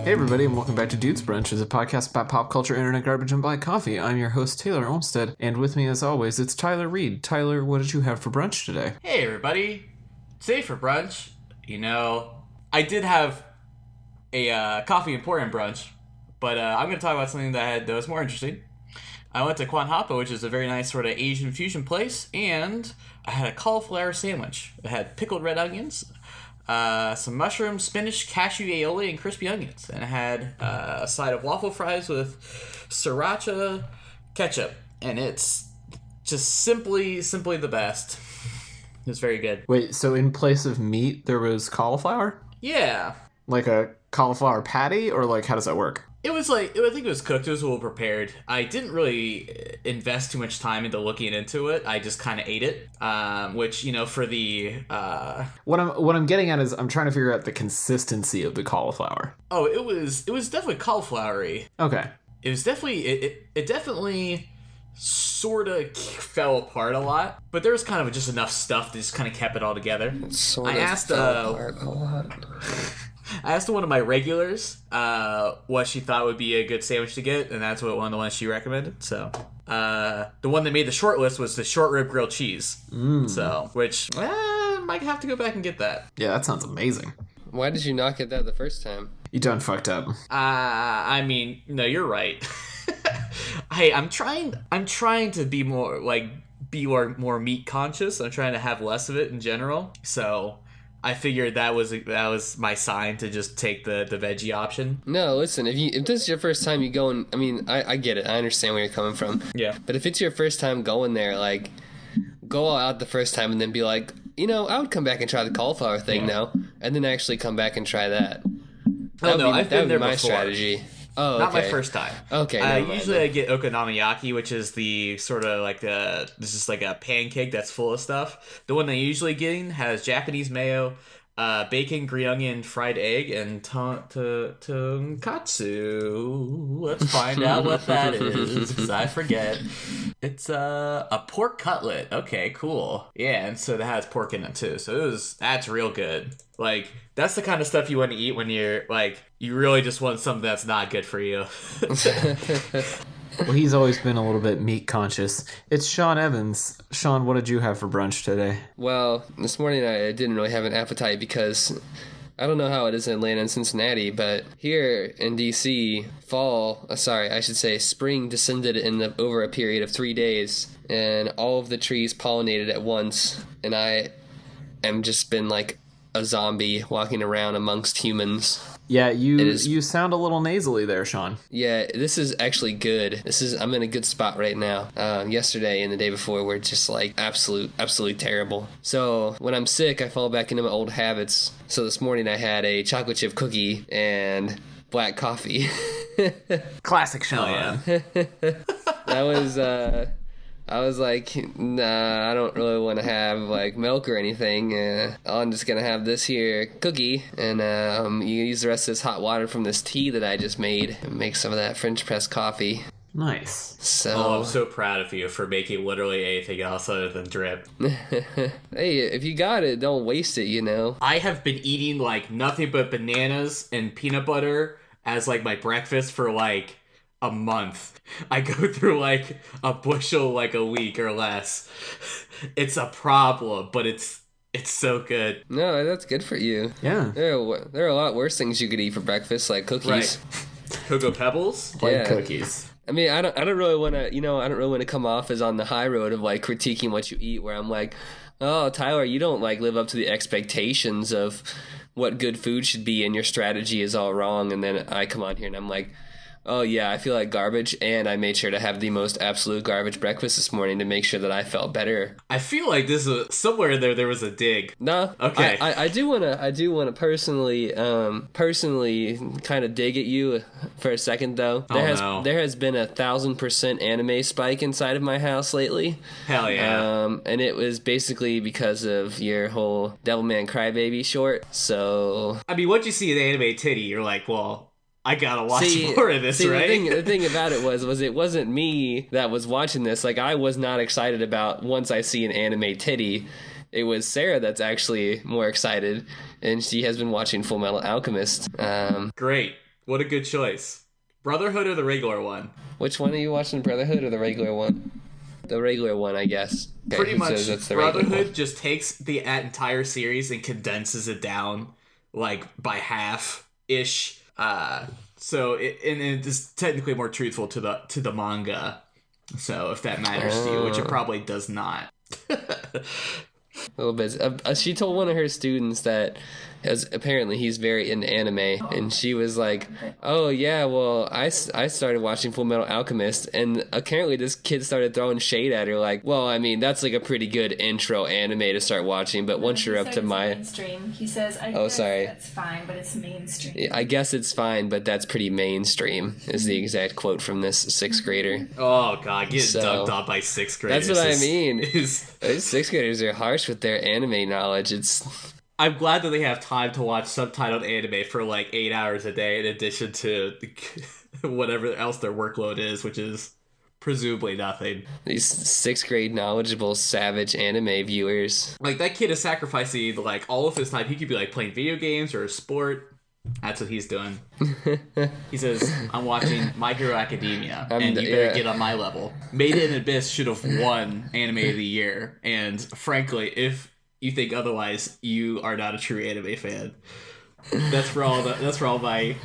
Hey everybody, and welcome back to Dude's Brunch, is a podcast about pop culture, internet garbage, and black coffee. I'm your host, Taylor Olmstead, and with me as always, it's Tyler Reed. Tyler, what did you have for brunch today? Hey everybody, today for brunch, I did have a coffee and pour-in brunch, but I'm going to talk about something that was more interesting. I went to Kwan Hapa, which is a very nice sort of Asian fusion place, and I had a cauliflower sandwich. It had pickled red onions, some mushrooms, spinach, cashew aioli, and crispy onions. And it had a side of waffle fries with sriracha ketchup. And it's just simply the best. It was very good. Wait, so in place of meat, there was cauliflower? Yeah. Like a cauliflower patty, or like, how does that work? It was like, I think it was cooked. It was well prepared. I didn't really invest too much time into looking into it. I just kind of ate it, which, for the... What I'm getting at is I'm trying to figure out the consistency of the cauliflower. Oh, it was definitely cauliflower-y. Okay. It was definitely... It definitely sort of fell apart a lot, but there was kind of just enough stuff that just kind of kept it all together. Fell apart a lot. I asked one of my regulars what she thought would be a good sandwich to get, and that's one of the ones she recommended. So the one that made the short list was the short rib grilled cheese. So, which might have to go back and get that. Yeah, that sounds amazing. Why did you not get that the first time? You done fucked up. I mean, no, you're right. Hey, I'm trying to be more more meat conscious. I'm trying to have less of it in general. So I figured that was my sign to just take the veggie option. No, listen, if this is your first time you go and, I mean, I get it. I understand where you're coming from. Yeah. But if it's your first time going there, like, go all out the first time and then be like, I would come back and try the cauliflower thing now, and then actually come back and try that. I've been there my before. Strategy. Oh, Not okay. my first time. Okay. Usually I get okonomiyaki, which is the sort of like this is like a pancake that's full of stuff. The one I'm usually getting has Japanese mayo, bacon, green onion, fried egg, and tonkatsu. Let's find out what that is, because I forget. It's a pork cutlet. Okay, cool. Yeah, and so that has pork in it too. So that's real good. Like, that's the kind of stuff you want to eat when you're, like, you really just want something that's not good for you. Well, he's always been a little bit meat conscious. It's Sean Evans. Sean, what did you have for brunch today? Well, this morning I didn't really have an appetite because I don't know how it is in Atlanta and Cincinnati, but here in D.C., spring descended over a period of 3 days, and all of the trees pollinated at once, and I am just been like a zombie walking around amongst humans. Yeah, you sound a little nasally there, Sean. Yeah, this is actually good. I'm in a good spot right now. Yesterday and the day before were just like absolutely terrible. So when I'm sick, I fall back into my old habits. So this morning I had a chocolate chip cookie and black coffee. Classic Sean. Oh, Yeah. I was like, nah, I don't really want to have, like, milk or anything. I'm just going to have this here cookie, and you use the rest of this hot water from this tea that I just made and make some of that French press coffee. Nice. I'm so proud of you for making literally anything else other than drip. Hey, if you got it, don't waste it, I have been eating, like, nothing but bananas and peanut butter as, like, my breakfast for, like, a month. I go through like a bushel like a week or less. It's a problem, but it's so good. No, that's good for you. Yeah. There are a lot worse things you could eat for breakfast, like cookies. Right. Cocoa Pebbles? Like cookies. I mean, I don't really want to, I don't really want to come off as on the high road of like critiquing what you eat, where I'm like, oh, Tyler, you don't like live up to the expectations of what good food should be, and your strategy is all wrong. And then I come on here and I'm like, oh yeah, I feel like garbage, and I made sure to have the most absolute garbage breakfast this morning to make sure that I felt better. I feel like this was somewhere there was a dig. No, okay. I do wanna personally kind of dig at you for a second though. There has been 1,000% anime spike inside of my house lately. Hell yeah. And it was basically because of your whole Devilman Crybaby short. So I mean, once you see an anime titty, you're like, well, I gotta watch more of this, right? The thing about it was it wasn't me that was watching this. Like, I was not excited about once I see an anime titty. It was Sarah that's actually more excited, and she has been watching Full Metal Alchemist. Great. What a good choice. Brotherhood or the regular one? Which one are you watching, Brotherhood or the regular one? The regular one, I guess. Okay, Pretty much, that's the regular Brotherhood one. just takes the entire series and condenses it down, like, by half-ish. So it is technically more truthful to the manga. So if that matters to you, which it probably does not. A little bit. She told one of her students that apparently he's very into anime, and she was like, "Oh yeah, well I started watching Full Metal Alchemist," and apparently this kid started throwing shade at her, like, "Well, I mean that's like a pretty good intro anime to start watching, but once you're up to my mainstream, he says, sorry, that's fine, but it's mainstream." I guess it's fine, but that's pretty mainstream," is the exact quote from this sixth grader. Oh god, get dunked on by sixth graders. That's what I mean. These sixth graders are harsh with their anime knowledge. I'm glad that they have time to watch subtitled anime for like 8 hours a day in addition to whatever else their workload is, which is presumably nothing. These sixth grade knowledgeable savage anime viewers. Like, that kid is sacrificing like all of his time. He could be like playing video games or a sport. That's what he's doing. He says, I'm watching My Hero Academia, and you better get on my level. Made in Abyss should have won Anime of the Year, and frankly, if you think otherwise, you are not a true anime fan. That's for all my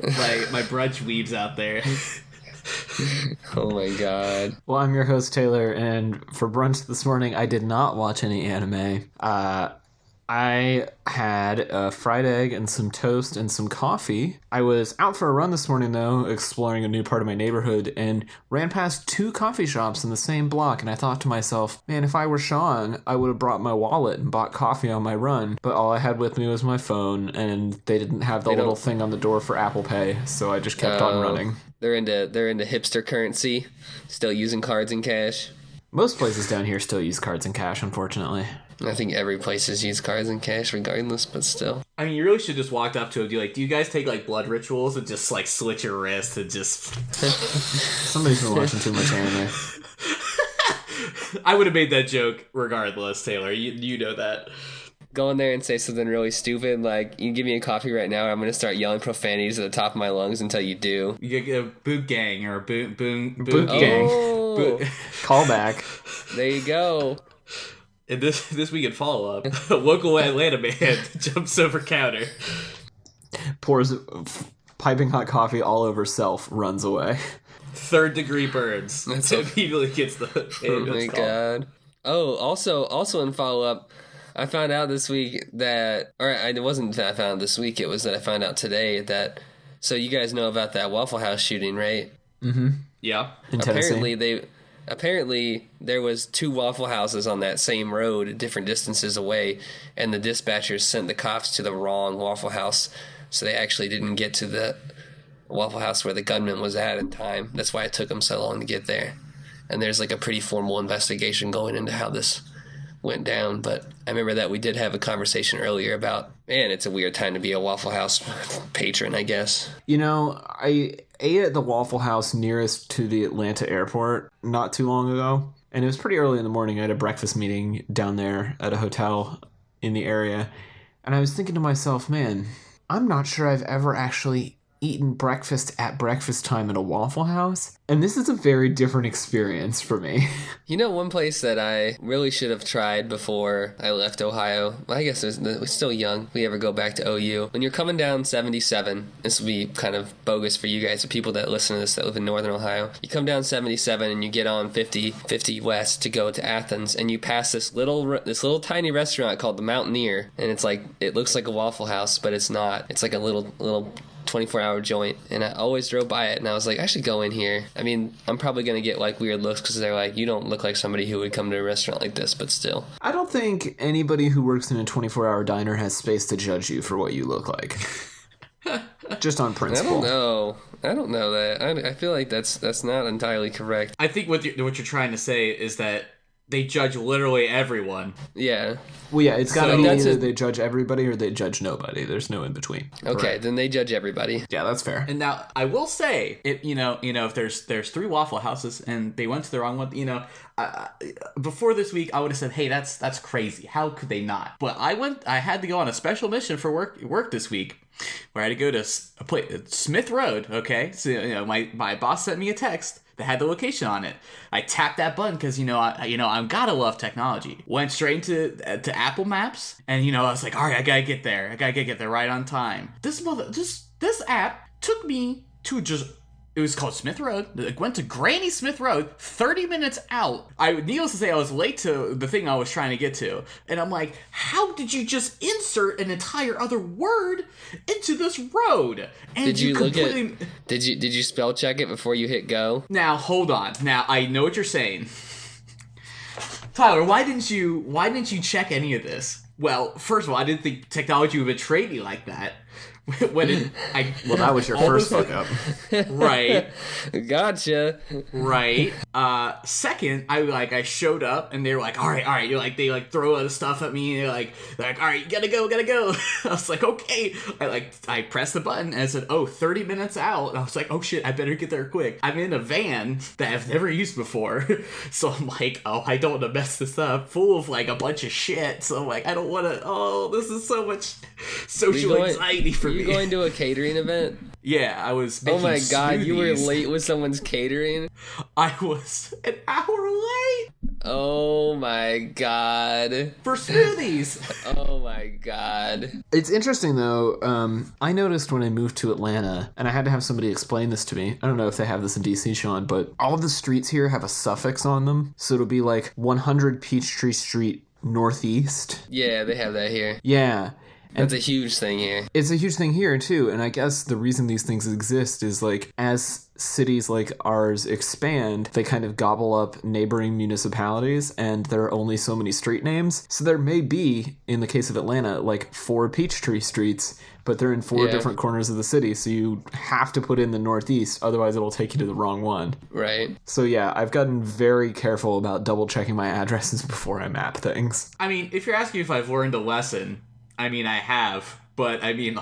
brunch weebs out there. Oh my god. Well, I'm your host, Taylor, and for brunch this morning, I did not watch any anime. I had a fried egg and some toast and some coffee. I was out for a run this morning, though, exploring a new part of my neighborhood, and ran past 2 coffee shops in the same block, and I thought to myself, man, if I were Sean, I would have brought my wallet and bought coffee on my run, but all I had with me was my phone, and they didn't have the little thing on the door for Apple Pay, so I just kept on running. They're into hipster currency, still using cards and cash. Most places down here still use cards and cash, unfortunately. I think every place has used cards and cash regardless, but still. I mean, you really should just walked up to him and be like, do you guys take, like, blood rituals and just, like, slit your wrist and just... Somebody's been watching too much anime. I would have made that joke regardless, Taylor. You know that. Go in there and say something really stupid, like, you give me a coffee right now, I'm going to start yelling profanities at the top of my lungs until you do. You get a boot gang or a boot gang. Oh. Callback. There you go. And this week in follow-up, a local Atlanta man jumps over counter. Pours piping hot coffee all over self, runs away. 3rd-degree burns. Immediately gets the ambulance call. God. Oh, also in follow-up, I found out this week that... Or it wasn't that I found out this week, it was that I found out today that... So you guys know about that Waffle House shooting, right? Mm-hmm. Yeah. In Tennessee. Apparently, there was 2 Waffle Houses on that same road, different distances away, and the dispatchers sent the cops to the wrong Waffle House, so they actually didn't get to the Waffle House where the gunman was at the time. That's why it took them so long to get there. And there's like a pretty formal investigation going into how this went down, but I remember that we did have a conversation earlier about, man, it's a weird time to be a Waffle House patron, I guess. You know, I ate at the Waffle House nearest to the Atlanta airport not too long ago, and it was pretty early in the morning. I had a breakfast meeting down there at a hotel in the area, and I was thinking to myself, man, I'm not sure I've ever actually eaten breakfast at breakfast time at a Waffle House, and this is a very different experience for me. You know, one place that I really should have tried before I left Ohio, well, I guess we're still young, if we ever go back to OU. When you're coming down 77, this will be kind of bogus for you guys, the people that listen to this that live in northern Ohio. You come down 77 and you get on 50 west to go to Athens, and you pass this little tiny restaurant called the Mountaineer, and it's like, it looks like a Waffle House, but it's not. It's like a little 24-hour joint, and I always drove by it, and I was like, I should go in here. I mean, I'm probably going to get like weird looks because they're like, you don't look like somebody who would come to a restaurant like this, but still. I don't think anybody who works in a 24-hour diner has space to judge you for what you look like. Just on principle. I don't know that. I feel like that's not entirely correct. I think what you're trying to say is that they judge literally everyone. Yeah. Well, yeah, it's got to be either they judge everybody or they judge nobody. There's no in between. Okay, Correct. Then they judge everybody. Yeah, that's fair. And now I will say, if if there's 3 Waffle Houses and they went to the wrong one, before this week I would have said, hey, that's crazy. How could they not? But I had to go on a special mission for work this week, where I had to go to Smith Road. Okay, so my boss sent me a text that had the location on it. I tapped that button because I'm gotta love technology. Went straight to Apple Maps, and I was like, all right, I gotta get there. I gotta get there right on time. This app took me to it was called Smith Road. It went to Granny Smith Road, 30 minutes out. Needless to say, I was late to the thing I was trying to get to. And I'm like, how did you just insert an entire other word into this road? And did you spell check it before you hit go? Now, hold on. Now, I know what you're saying. Tyler, why didn't you check any of this? Well, first of all, I didn't think technology would betray me like that. Well, that was your first fuck up. Right. Gotcha. Right. Second, I showed up and they were like, all right. They throw other stuff at me and they're like, all right, gotta go. I was like, okay. I pressed the button and it said, 30 minutes out. And I was like, oh shit, I better get there quick. I'm in a van that I've never used before. So I'm like, I don't want to mess this up, full of a bunch of shit. So I'm like, I don't want to, this is so much social anxiety for me. You going to a catering event? Yeah, I was making Oh my god, smoothies. you were late with someone's catering? I was an hour late. Oh my god. For smoothies. Oh my god. It's interesting though, I noticed when I moved to Atlanta, and I had to have somebody explain this to me. I don't know if they have this in DC, Sean, but all of the streets here have a suffix on them. So it'll be 100 Peachtree Street Northeast. Yeah, they have that here. Yeah. That's a huge thing here. It's a huge thing here, too. And I guess the reason these things exist is, as cities like ours expand, they kind of gobble up neighboring municipalities, and there are only so many street names. So there may be, in the case of Atlanta, 4 Peachtree Streets, but they're in 4 different corners of the city, so you have to put in the Northeast, otherwise it'll take you to the wrong one. Right. So yeah, I've gotten very careful about double-checking my addresses before I map things. I mean, if you're asking if I've learned a lesson, I mean, I have, but I mean...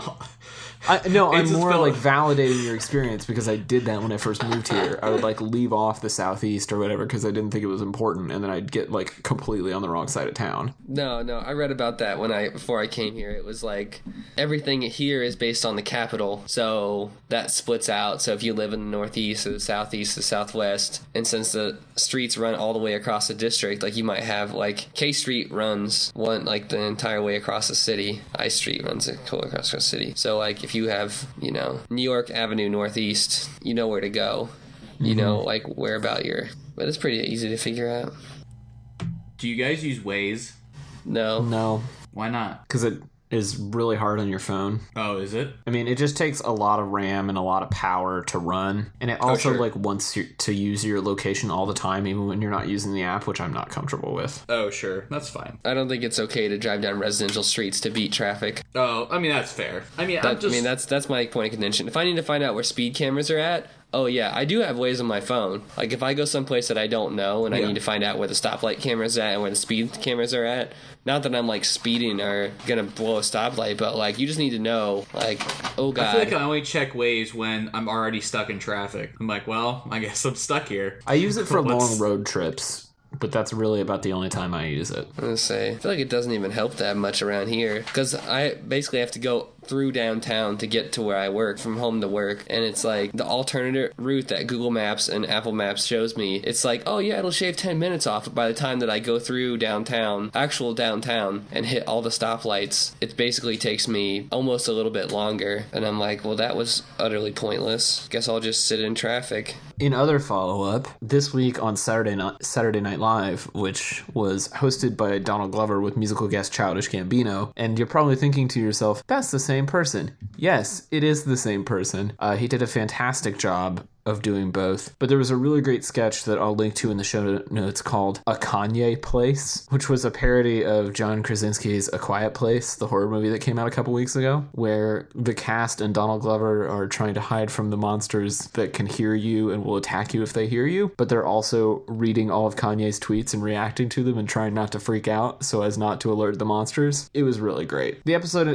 I'm more validating your experience because I did that when I first moved here. I would leave off the southeast or whatever because I didn't think it was important, and then I'd get completely on the wrong side of town. No, I read about that before I came here. It was everything here is based on the capital, so that splits out. So if you live in the northeast or the southeast or southwest, and since the streets run all the way across the district, you might have K Street runs the entire way across the city. I Street runs across the city. So if you have, New York Avenue Northeast, you know where to go. You know, where about but it's pretty easy to figure out. Do you guys use Waze? No. Why not? Because it is really hard on your phone. Oh, is it? I mean, it just takes a lot of RAM and a lot of power to run. And it also, wants you to use your location all the time, even when you're not using the app, which I'm not comfortable with. Oh, sure. That's fine. I don't think it's okay to drive down residential streets to beat traffic. Oh, I mean, that's fair. I mean, that's my point of contention. If I need to find out where speed cameras are at, oh yeah, I do have Waze on my phone. If I go someplace that I don't know and I need to find out where the stoplight camera's at and where the speed cameras are at, not that I'm speeding or gonna blow a stoplight, but you just need to know, oh god. I feel I only check Waze when I'm already stuck in traffic. I'm well, I guess I'm stuck here. I use it for long road trips, but that's really about the only time I use it. I feel it doesn't even help that much around here, because I basically have to go through downtown to get to where I work, from home to work, and it's the alternate route that Google Maps and Apple Maps shows me, it's oh yeah, it'll shave 10 minutes off, but by the time that I go through actual downtown, and hit all the stoplights, it basically takes me almost a little bit longer, and I'm well, that was utterly pointless. Guess I'll just sit in traffic. In other follow-up, this week on Saturday Night Live, which was hosted by Donald Glover with musical guest Childish Gambino, and you're probably thinking to yourself, that's the same person. Yes, it is the same person. He did a fantastic job of doing both. But there was a really great sketch that I'll link to in the show notes called A Kanye Place, which was a parody of John Krasinski's A Quiet Place, the horror movie that came out a couple weeks ago, where the cast and Donald Glover are trying to hide from the monsters that can hear you and will attack you if they hear you, but they're also reading all of Kanye's tweets and reacting to them and trying not to freak out so as not to alert the monsters. It was really great. The episode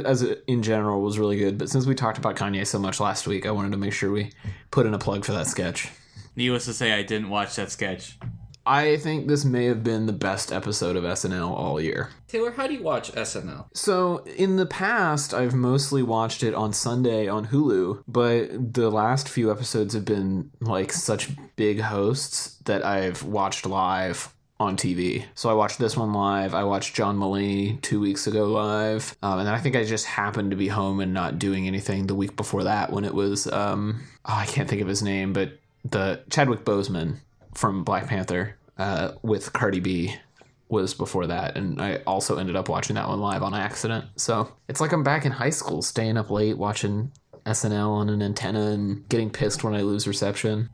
in general was really good, but since we talked about Kanye so much last week, I wanted to make sure we put in a plug for that sketch. Needless to say, I didn't watch that sketch. I think this may have been the best episode of SNL all year. Taylor, how do you watch SNL? So, in the past, I've mostly watched it on Sunday on Hulu, but the last few episodes have been, like, such big hosts that I've watched live on TV. So I watched this one live. I watched John Mulaney 2 weeks ago live. And then I think I just happened to be home and not doing anything the week before that when it was, I can't think of his name, but the Chadwick Boseman from Black Panther with Cardi B was before that. And I also ended up watching that one live on accident. So it's like I'm back in high school, staying up late watching SNL on an antenna and getting pissed when I lose reception.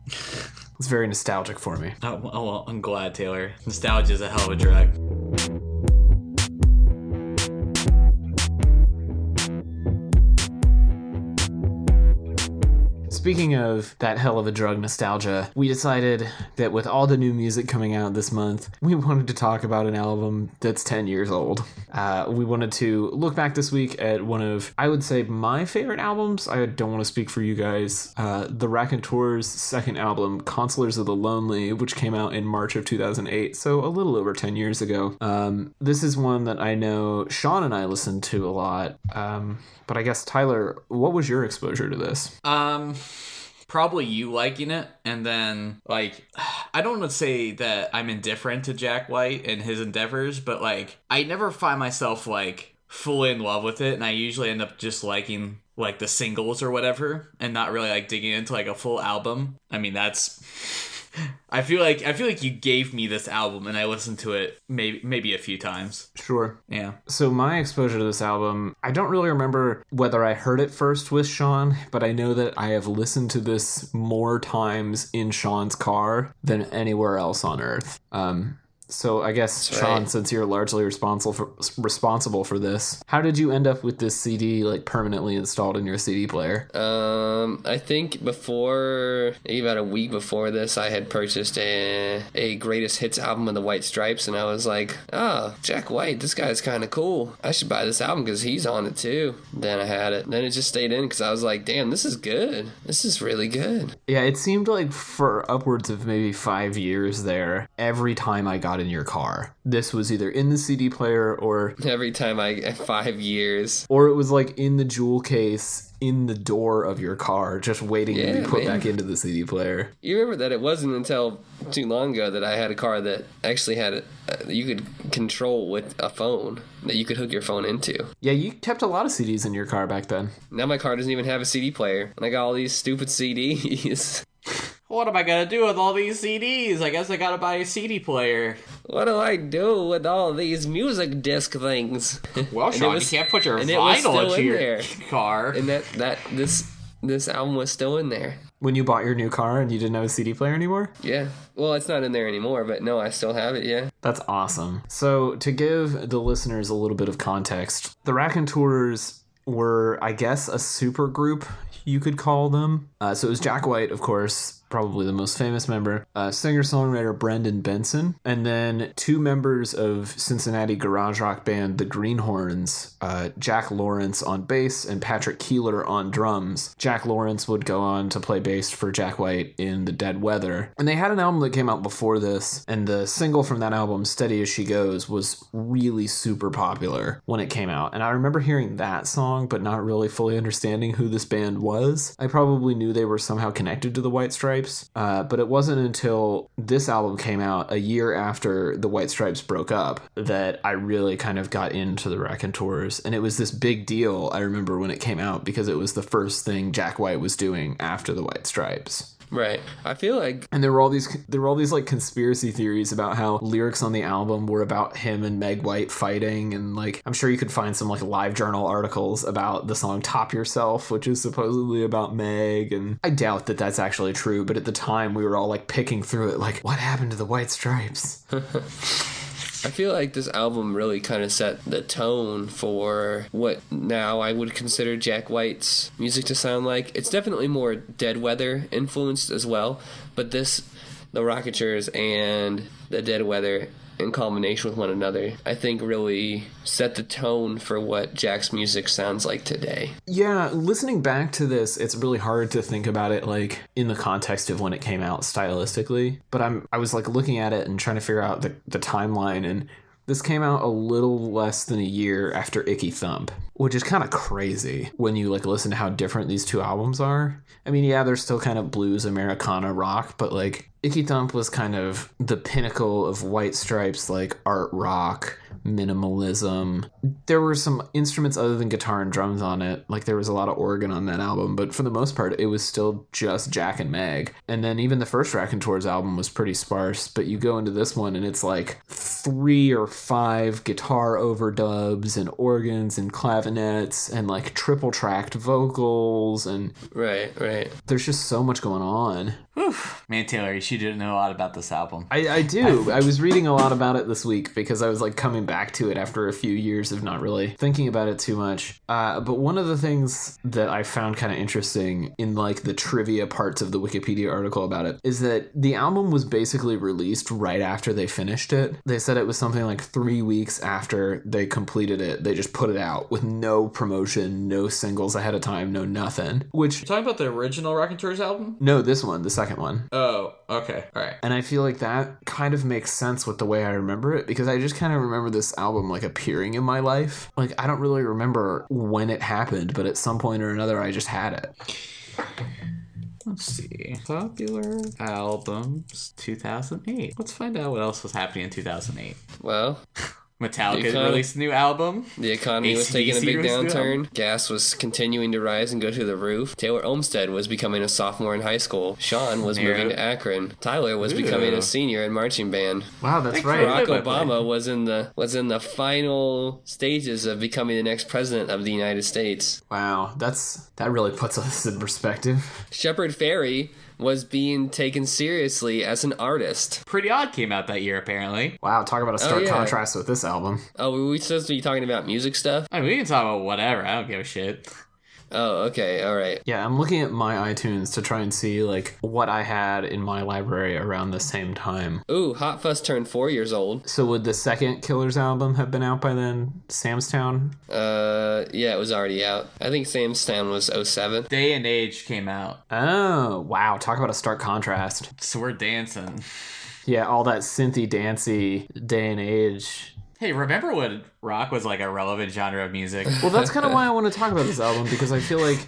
It's very nostalgic for me. Oh, well, I'm glad, Taylor. Nostalgia is a hell of a drug. Speaking of that hell of a drug nostalgia, we decided that with all the new music coming out this month, we wanted to talk about an album that's 10 years old. We wanted to look back this week at one of, I would say, my favorite albums. I don't want to speak for you guys. The Raconteurs' second album, Consolers of the Lonely, which came out in March of 2008, so a little over 10 years ago. This is one that I know Sean and I listened to a lot. But I guess, Tyler, what was your exposure to this? Probably you liking it, and then, like, I don't want to say that I'm indifferent to Jack White and his endeavors, but, like, I never find myself, like, fully in love with it, and I usually end up just liking, like, the singles or whatever, and not really, like, digging into, like, a full album. I mean, that's... I feel like you gave me this album and I listened to it maybe a few times. Sure. Yeah. So my exposure to this album, I don't really remember whether I heard it first with Sean, but I know that I have listened to this more times in Sean's car than anywhere else on earth. So I guess, That's Sean, right. since you're largely responsible for this, how did you end up with this CD like permanently installed in your CD player? I think maybe about a week before this, I had purchased a greatest hits album of the White Stripes, and I was like, oh, Jack White, this guy's kind of cool. I should buy this album because he's on it too. Then I had it. Then it just stayed in because I was like, damn, this is good. This is really good. Yeah, it seemed like for upwards of maybe 5 years there, every time I got in your car, this was either in the CD player or Every time 5 years. or it was like in the jewel case in the door of your car, just waiting to be put back into the CD player. You remember that it wasn't until too long ago that I had a car that actually had you could control with a phone that you could hook your phone into. Yeah, you kept a lot of CDs in your car back then. Now my car doesn't even have a CD player, and I got all these stupid CDs. What am I gonna do with all these CDs? I guess I gotta buy a CD player. What do I do with all these music disc things? Well, And Sean, it was- you can't put your and it was vinyl still into in your there. car. And this album was still in there. When you bought your new car and you didn't have a CD player anymore? Yeah. Well, it's not in there anymore, but no, I still have it, yeah. That's awesome. So, to give the listeners a little bit of context, the Raconteurs were, I guess, a super group, you could call them. So it was Jack White, of course, probably the most famous member, singer-songwriter Brendan Benson, and then two members of Cincinnati garage rock band The Greenhornes, Jack Lawrence on bass and Patrick Keeler on drums. Jack Lawrence would go on to play bass for Jack White in The Dead Weather. And they had an album that came out before this, and the single from that album, Steady As She Goes, was really super popular when it came out. And I remember hearing that song, but not really fully understanding who this band was. I probably knew they were somehow connected to the White Stripes, but it wasn't until this album came out a year after the White Stripes broke up that I really kind of got into the Raconteurs. And it was this big deal, I remember, when it came out, because it was the first thing Jack White was doing after the White Stripes. Right. I feel like... And there were all these like conspiracy theories about how lyrics on the album were about him and Meg White fighting, and like I'm sure you could find some like live journal articles about the song Top Yourself, which is supposedly about Meg, and I doubt that that's actually true, but at the time we were all like picking through it like, what happened to the White Stripes? I feel like this album really kind of set the tone for what now I would consider Jack White's music to sound like. It's definitely more Dead Weather influenced as well, but the Raconteurs and the Dead Weather in combination with one another, I think really set the tone for what Jack's music sounds like today. Yeah, listening back to this, it's really hard to think about it like in the context of when it came out stylistically. But I was like looking at it and trying to figure out the timeline, and this came out a little less than a year after Icky Thump, which is kind of crazy when you like listen to how different these two albums are. I mean, yeah, they're still kind of blues, Americana rock, but like Icky Thump was kind of the pinnacle of White Stripes, like art rock, minimalism. There were some instruments other than guitar and drums on it. Like there was a lot of organ on that album, but for the most part, it was still just Jack and Meg. And then even the first Raconteurs album was pretty sparse, but you go into this one and it's like 3 or 5 guitar overdubs and organs and clavinets and like triple tracked vocals, and Right. there's just so much going on. Whew. Man, Taylor, you didn't know a lot about this album. I do. I was reading a lot about it this week because I was like coming back to it after a few years of not really thinking about it too much. But one of the things that I found kind of interesting in like the trivia parts of the Wikipedia article about it is that the album was basically released right after they finished it. They said it was something like 3 weeks after they completed it. They just put it out with no promotion, no singles ahead of time, no nothing. Which, You're talking about the original Raconteurs album? no, this one, the second one. Oh, okay. All right. And I feel like that kind of makes sense with the way I remember it, because I just kind of remember this album like appearing in my life. Like I don't really remember when it happened, but at some point or another I just had it. Let's see. Popular albums 2008. Let's find out what else was happening in 2008. Well, Metallica released a new album. the economy was taking a AC/DC big released a new album. downturn. Gas was continuing to rise and go through the roof. Taylor Olmsted was becoming a sophomore in high school. Sean was moving to Akron. Tyler was becoming a senior in marching band. Wow, that's right. Barack Right. Obama was in the final stages of becoming the next president of the United States. Wow, that really puts us in perspective. Shepard Fairey was being taken seriously as an artist. Pretty Odd came out that year, apparently. Wow, talk about a stark yeah. contrast with this album. Oh, were we supposed to be talking about music stuff? I mean, we can talk about whatever. I don't give a shit. Oh, okay, all right. Yeah, I'm looking at my iTunes to try and see like what I had in my library around the same time. Ooh, Hot Fuss turned 4 years old. So would the second Killers album have been out by then? Sam's Town? Yeah, it was already out. I think Sam's Town was 07. Day and Age came out. Oh, wow, talk about a stark contrast. So we're dancing. Yeah, all that synthy dancy Day and Age. Hey, remember when rock was like a relevant genre of music? Well, that's kind of why I want to talk about this album, because I feel like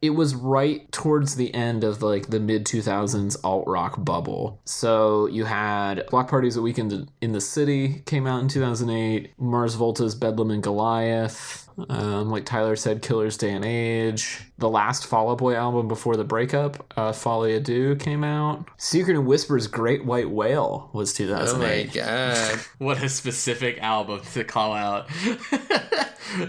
it was right towards the end of like the mid 2000s alt rock bubble. So you had Block Parties a Weekend in the City came out in 2008, Mars Volta's Bedlam and Goliath, like Tyler said, Killers Day and Age. The last Fall Out Boy album before the breakup, Folly Adieu, came out. Secret and Whisper's Great White Whale was Oh my 2008. god. What a specific album to call out.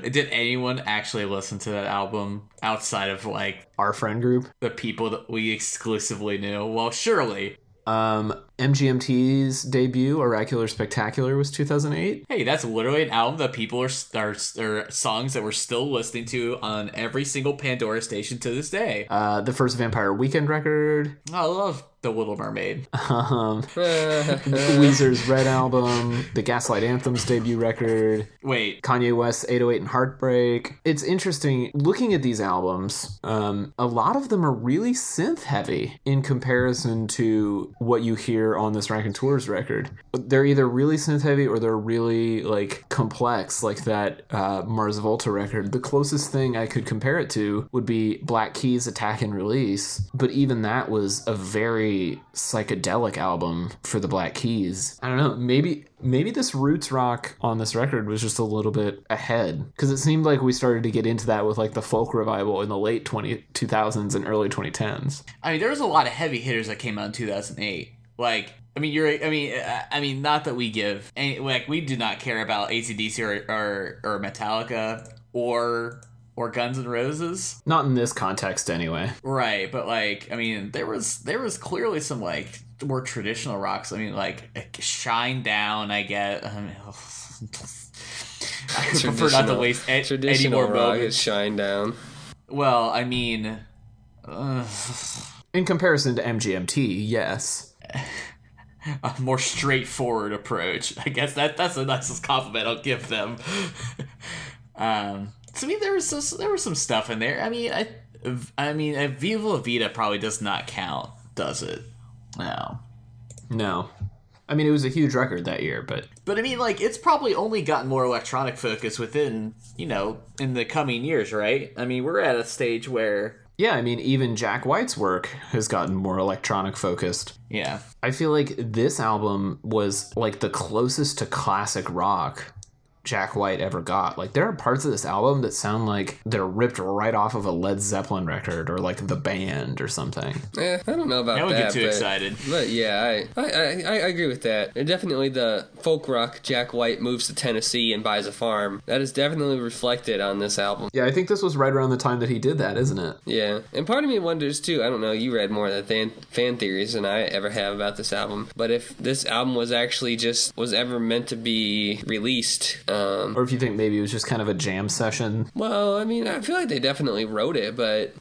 Did anyone actually listen to that album outside of like Our friend group. the people that we exclusively knew? Well, surely. MGMT's debut, Oracular Spectacular, was 2008. Hey, that's literally an album that people are songs that we're still listening to on every single Pandora station to this day. The first Vampire Weekend record. I love The Little Mermaid. Weezer's Red Album. The Gaslight Anthem's debut record. Wait, Kanye West's 808 and Heartbreak. It's interesting looking at these albums. A lot of them are really synth heavy in comparison to what you hear on this Raconteurs record. They're either really synth heavy or they're really like complex, like that Mars Volta record. The closest thing I could compare it to would be Black Keys' Attack and Release, but even that was a very psychedelic album for the Black Keys. I don't know, maybe this roots rock on this record was just a little bit ahead, because it seemed like we started to get into that with like the folk revival in the late 2000s and early 2010s. I mean, there was a lot of heavy hitters that came out in 2008. Like, I mean, not that we give any, like, we do not care about AC/DC or Metallica or Guns N' Roses. Not in this context anyway. Right, but like, I mean, there was clearly some like more traditional rocks. I mean, like Shine Down, I get. I mean, I prefer not to waste any traditional more rock is moments. Shine Down. Well, I mean, In comparison to MGMT, yes. a more straightforward approach. I guess that's the nicest compliment I'll give them. To me, there was some stuff in there. I mean, Viva La Vida probably does not count, does it? No. I mean, it was a huge record that year, but I mean, like, it's probably only gotten more electronic focus within, in the coming years, right? I mean, we're at a stage where... Yeah, I mean, even Jack White's work has gotten more electronic focused. Yeah. I feel like this album was, like, the closest to classic rock Jack White ever got. Like, there are parts of this album that sound like they're ripped right off of a Led Zeppelin record or, like, The Band or something. I don't know about that. I would get too excited. But yeah, I agree with that. And definitely the folk rock Jack White moves to Tennessee and buys a farm. That is definitely reflected on this album. Yeah, I think this was right around the time that he did that, isn't it? Yeah. And part of me wonders, too, I don't know, you read more of the fan theories than I ever have about this album, but if this album was actually was ever meant to be released... or if you think maybe it was just kind of a jam session. Well, I mean, I feel like they definitely wrote it, but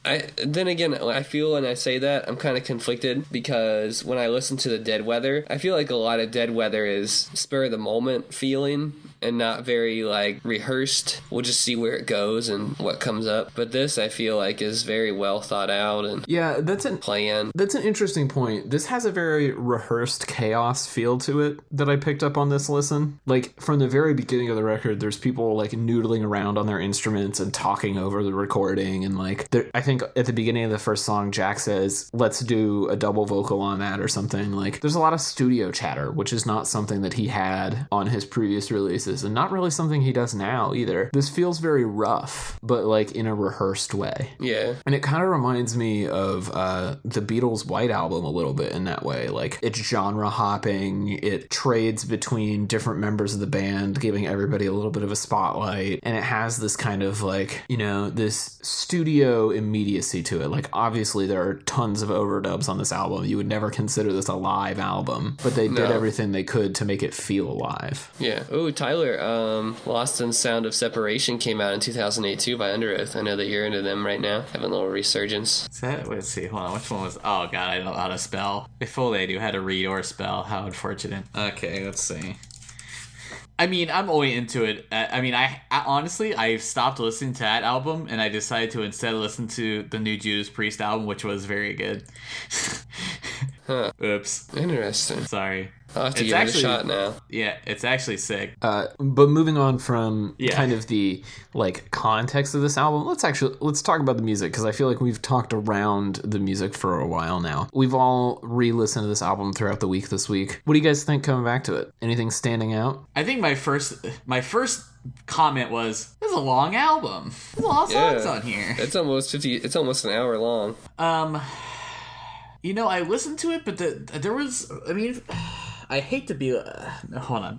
then again, I feel when I say that, I'm kind of conflicted because when I listen to the Dead Weather, I feel like a lot of Dead Weather is spur of the moment feeling and not very, like, rehearsed. We'll just see where it goes and what comes up. But this, I feel like, is very well thought out and planned. That's an interesting point. This has a very rehearsed chaos feel to it that I picked up on this listen. Like, from the very beginning of the record, there's people, like, noodling around on their instruments and talking over the recording. And, like, I think at the beginning of the first song, Jack says, let's do a double vocal on that or something. Like, there's a lot of studio chatter, which is not something that he had on his previous releases. And not really something he does now either. This feels very rough, but like in a rehearsed way. Yeah. And it kind of reminds me of the Beatles' White Album a little bit in that way. Like, it's genre hopping, it trades between different members of the band, giving everybody a little bit of a spotlight, and it has this kind of like, this studio immediacy to it. Like, obviously there are tons of overdubs on this album. You would never consider this a live album, but they did everything they could to make it feel live. Yeah. Oh, Tyler, Lost in Sound of Separation came out in 2008 too by Under Oath. I know that you're into them right now, having a little resurgence. Let's see, hold on, which one was... Oh god, I don't know how to spell. If only I knew how to read or spell, how unfortunate. Okay, let's see. I mean, I'm only into it. I honestly, I stopped listening to that album and I decided to instead listen to the new Judas Priest album, which was very good. Huh. Oops. Interesting. Sorry. I'll have to give it a shot now. Yeah, it's actually sick. But moving on from kind of the like context of this album, let's talk about the music, because I feel like we've talked around the music for a while now. We've all re-listened to this album throughout the week this week. What do you guys think coming back to it? Anything standing out? I think my first comment was, "This is a long album. There's a lot of songs on here. It's almost an hour long." I listened to it, but there was. I mean, I hate to be. Hold on.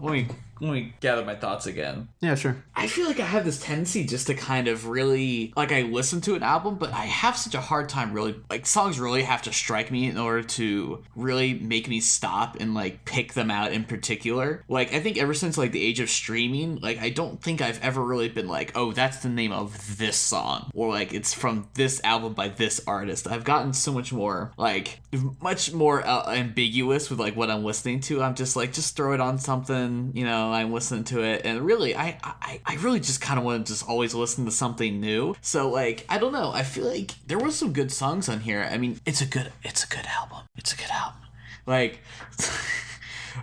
Let me gather my thoughts again. Yeah, sure. I feel like I have this tendency just to kind of really, like, I listen to an album, but I have such a hard time really, like, songs really have to strike me in order to really make me stop and, like, pick them out in particular. Like, I think ever since, like, the age of streaming, like, I don't think I've ever really been like, oh, that's the name of this song, or, like, it's from this album by this artist. I've gotten so much more, like, much more ambiguous with, like, what I'm listening to. I'm just like, just throw it on something, I'm listening to it, and really, I really just kind of want to just always listen to something new. So, like, I don't know. I feel like there were some good songs on here. I mean, it's a good album. It's a good album. Like,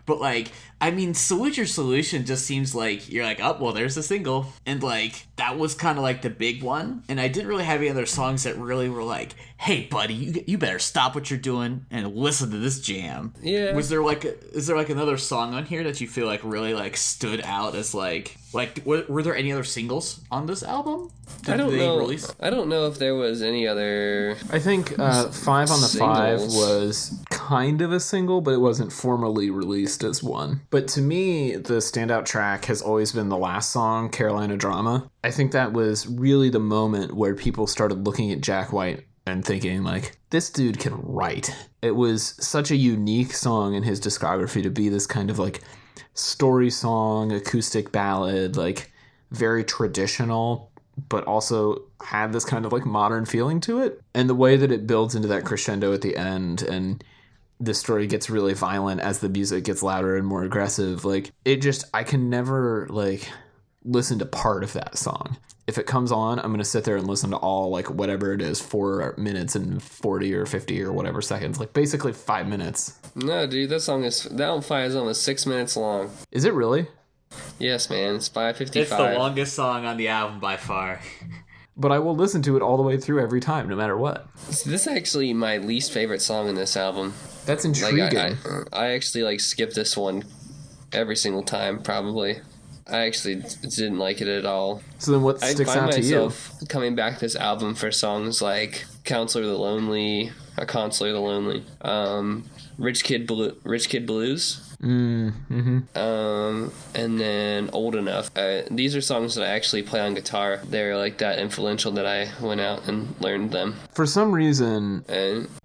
but like, I mean, Salute Your Solution just seems like you're like, oh, well, there's a single, and like that was kind of like the big one. And I didn't really have any other songs that really were like, hey, buddy, you better stop what you're doing and listen to this jam. Yeah. Is there like another song on here that you feel like really like stood out as like were there any other singles on this album? I don't know. I don't know if there was any other. I think 5 on the 5 was kind of a single, but it wasn't formally released as one. But to me, the standout track has always been the last song, Carolina Drama. I think that was really the moment where people started looking at Jack White and thinking, like, this dude can write. It was such a unique song in his discography to be this kind of, like, story song, acoustic ballad, like, very traditional, but also had this kind of, like, modern feeling to it. And the way that it builds into that crescendo at the end and the story gets really violent as the music gets louder and more aggressive. Like, I can never, like, listen to part of that song. If it comes on, I'm going to sit there and listen to all, like, whatever it is, 4 minutes and 40 or 50 or whatever seconds. Like, basically 5 minutes. No, dude, that album is almost 6 minutes long. Is it really? Yes, man, it's 5:55. It's the longest song on the album by far. But I will listen to it all the way through every time, no matter what. So this is actually my least favorite song in this album. That's intriguing. Like, I actually, like, skip this one every single time, probably. I actually didn't like it at all. So then what sticks out to you? I find myself coming back to this album for songs like Counselor the Lonely, Rich Kid Blues. And then Old Enough. These are songs that I actually play on guitar. They're like that influential that I went out and learned them. For some reason,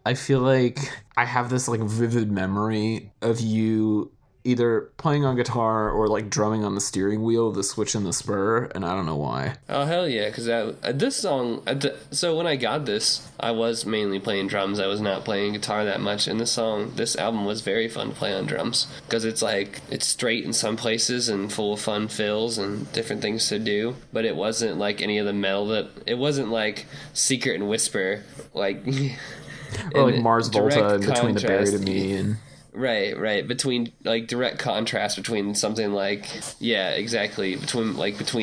I feel like I have this like vivid memory of you either playing on guitar or like drumming on the steering wheel, the switch and the spur, and I don't know why. Oh hell yeah! Because this song, so when I got this, I was mainly playing drums. I was not playing guitar that much. And this album was very fun to play on drums because it's straight in some places and full of fun fills and different things to do. But it wasn't like any of the metal it wasn't like Secret and Whisper, like or like Mars Volta and Between the Buried and Me and. Right. Between like direct contrast between something like exactly between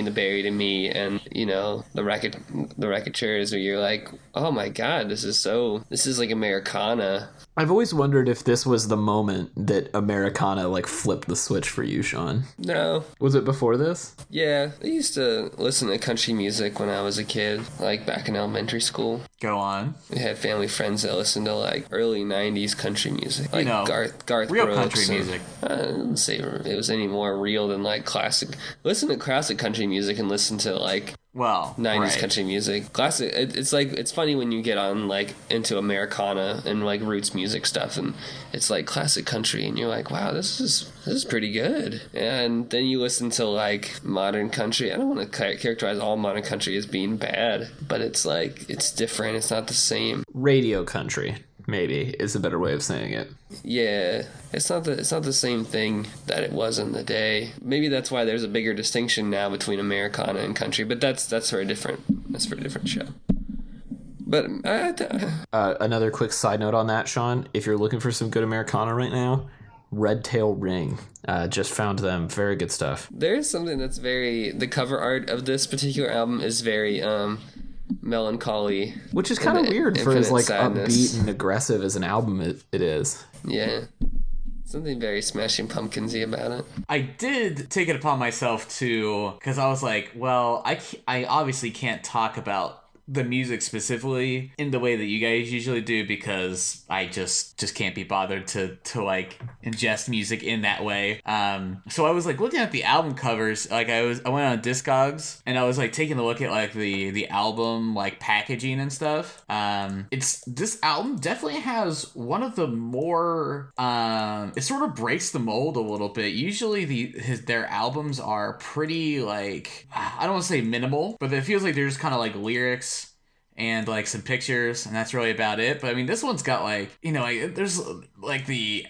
the Buried and Me and the Raconteurs, where you're like, oh my god, this is like Americana. I've always wondered if this was the moment that Americana like flipped the switch for you, Sean. No. Was it before this? Yeah, I used to listen to country music when I was a kid, like back in elementary school. Go on. We had family friends that listened to like early '90s country music, like Garth real Brooks country music. I didn't say it was any more real than like classic. Listen to classic country music and listen to like 90s country music. Classic. It's funny when you get on like into Americana and like roots music stuff, and it's like classic country, and you're like, wow, this is pretty good. And then you listen to like modern country. I don't want to characterize all modern country as being bad, but it's like it's different. It's not the same. Radio country, maybe, is a better way of saying it. Yeah, it's not the same thing that it was in the day. Maybe that's why there's a bigger distinction now between Americana and country, but that's for a different show. But another quick side note on that, Sean, if you're looking for some good Americana right now, Red Tail Ring. Just found them. Very good stuff. There's something that's the cover art of this particular album is very melancholy, which is kind of weird for as like upbeat and aggressive as an album it is. Yeah, something very Smashing Pumpkinsy about it. I did take it upon myself to, because I was like, well, I obviously can't talk about the music specifically in the way that you guys usually do, because I just can't be bothered to like ingest music in that way. So I was like looking at the album covers, like I went on Discogs and I was like taking a look at like the album like packaging and stuff. This album definitely has one of the more it sort of breaks the mold a little bit. Usually their albums are pretty like, I don't want to say minimal, but it feels like there's kind of like lyrics and like some pictures, and that's really about it. But I mean, this one's got like, there's like the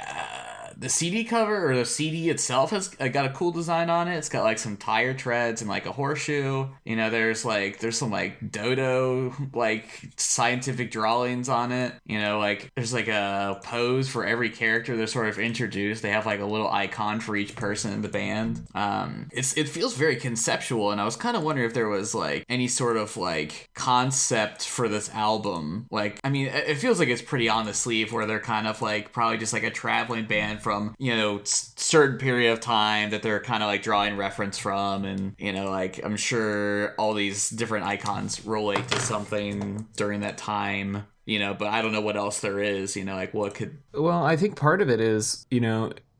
CD cover, or the CD itself has got a cool design on it. It's got like some tire treads and like a horseshoe. There's some like dodo like scientific drawings on it. Like there's like a pose for every character they're sort of introduced. They have like a little icon for each person in the band. It feels very conceptual, and I was kind of wondering if there was like any sort of like concept for this album. Like, I mean, it feels like it's pretty on the sleeve, where they're kind of like probably just like a traveling band from certain period of time that they're kind of like drawing reference from, and like I'm sure all these different icons relate to something during that time, but I don't know what else there is, like what could. Well, I think part of it is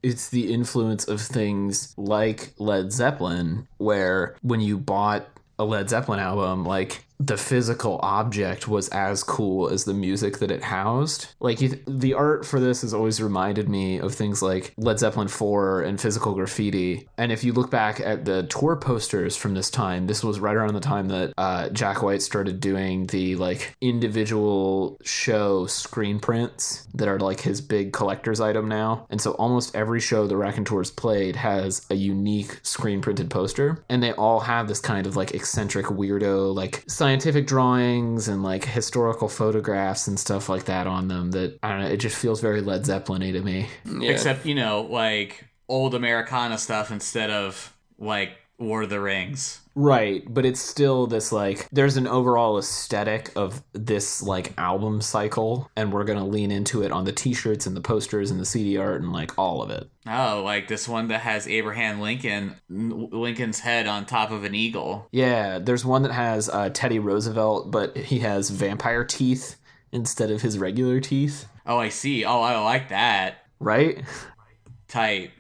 it's the influence of things like Led Zeppelin, where when you bought a Led Zeppelin album, like the physical object was as cool as the music that it housed. Like, the art for this has always reminded me of things like Led Zeppelin 4 and Physical Graffiti. And if you look back at the tour posters from this time, this was right around the time that Jack White started doing the like individual show screen prints that are like his big collector's item now. And so almost every show the Raconteurs played has a unique screen printed poster, and they all have this kind of like eccentric weirdo like scientific drawings and like historical photographs and stuff like that on them that, I don't know, it just feels very Led Zeppelin-y to me. Yeah. Except, you know, like old Americana stuff instead of like War of the Rings. Right, but it's still this like, there's an overall aesthetic of this like album cycle, and we're gonna lean into it on the t-shirts and the posters and the CD art and like all of it. Oh, like this one that has Lincoln's head on top of an eagle. Yeah, there's one that has Teddy Roosevelt, but he has vampire teeth instead of his regular teeth. Oh, I see. Oh, I like that. Right? Tight.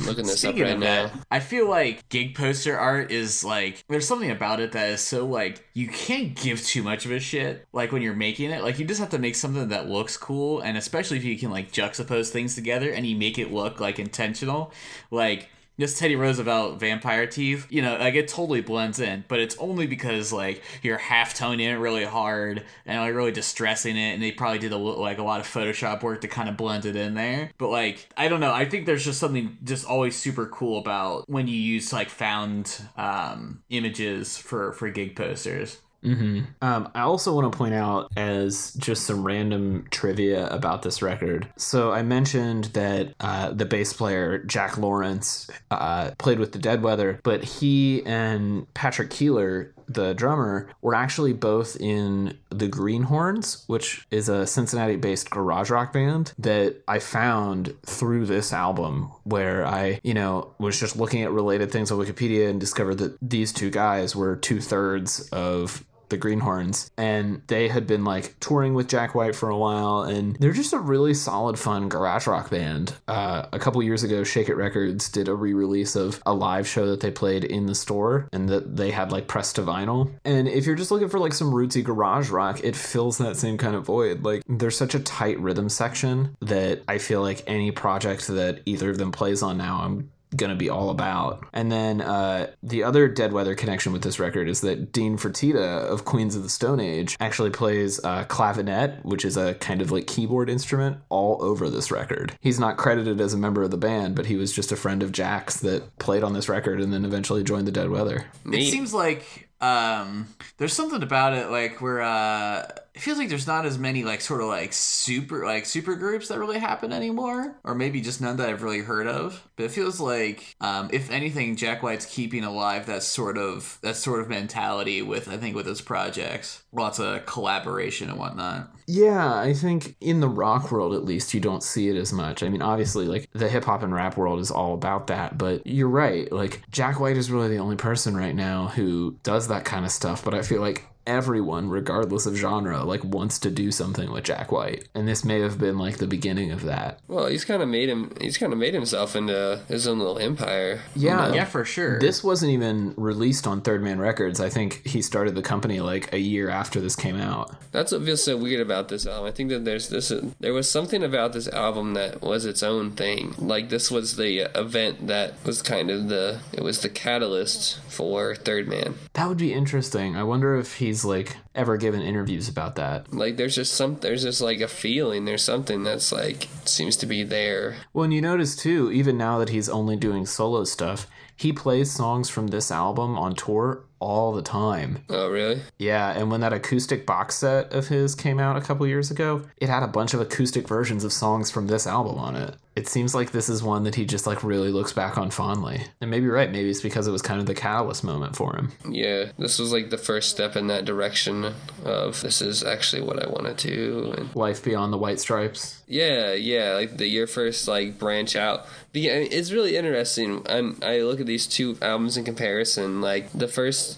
Looking this Speaking up right of now. that, I feel like gig poster art is like, there's something about it that is so like, you can't give too much of a shit like when you're making it. Like, you just have to make something that looks cool, and especially if you can like juxtapose things together and you make it look like intentional. Like this Teddy Roosevelt vampire teeth, you know, like it totally blends in, but it's only because like you're half toning it really hard and like really distressing it, and they probably did a lot of Photoshop work to kind of blend it in there. But like, I don't know, I think there's just something just always super cool about when you use like found images for gig posters. Mm-hmm. I also want to point out as just some random trivia about this record. So I mentioned that the bass player, Jack Lawrence, played with the Dead Weather, but he and Patrick Keeler, the drummer, were actually both in the Greenhornes, which is a Cincinnati-based garage rock band that I found through this album, where I, was just looking at related things on Wikipedia and discovered that these two guys were 2/3 of the Greenhornes, and they had been like touring with Jack White for a while, and they're just a really solid, fun garage rock band. A couple years ago, Shake It Records did a re-release of a live show that they played in the store, and that they had like pressed to vinyl. And if you're just looking for like some rootsy garage rock, it fills that same kind of void. Like, there's such a tight rhythm section that I feel like any project that either of them plays on now, I'm gonna be all about. And then the other Dead Weather connection with this record is that Dean Fertita of Queens of the Stone Age actually plays clavinet, which is a kind of like keyboard instrument, all over this record. He's not credited as a member of the band, but he was just a friend of Jack's that played on this record and then eventually joined the Dead Weather. It seems like there's something about it like where it feels like there's not as many like sort of like super groups that really happen anymore, or maybe just none that I've really heard of. But it feels like if anything, Jack White's keeping alive that sort of mentality with his projects. Lots of collaboration and whatnot. Yeah, I think in the rock world, at least, you don't see it as much. I mean, obviously, like, the hip-hop and rap world is all about that, but you're right. Like, Jack White is really the only person right now who does that kind of stuff, but I feel like everyone, regardless of genre, like, wants to do something with Jack White, and this may have been like the beginning of that. Well, he's kind of made himself into his own little empire. Yeah, yeah, for sure. This wasn't even released on Third Man Records. I think he started the company like a year after this came out. That's what feels so weird about this album. I think that there was something about this album that was its own thing. Like, this was the event that was kind of the catalyst for Third Man. That would be interesting. I wonder if he's like ever given interviews about that. Like, there's just like a feeling, there's something that's like seems to be there. Well, and you notice too, even now that he's only doing solo stuff, he plays songs from this album on tour all the time. Oh, really? Yeah, and when that acoustic box set of his came out a couple years ago, it had a bunch of acoustic versions of songs from this album on it. It seems like this is one that he just like really looks back on fondly. And maybe you're right, maybe it's because it was kind of the catalyst moment for him. Yeah, this was like the first step in that direction of this is actually what I want to do. And Life Beyond the White Stripes. Yeah, like your first like branch out. But yeah, I mean, it's really interesting. I look at these two albums in comparison. Like the first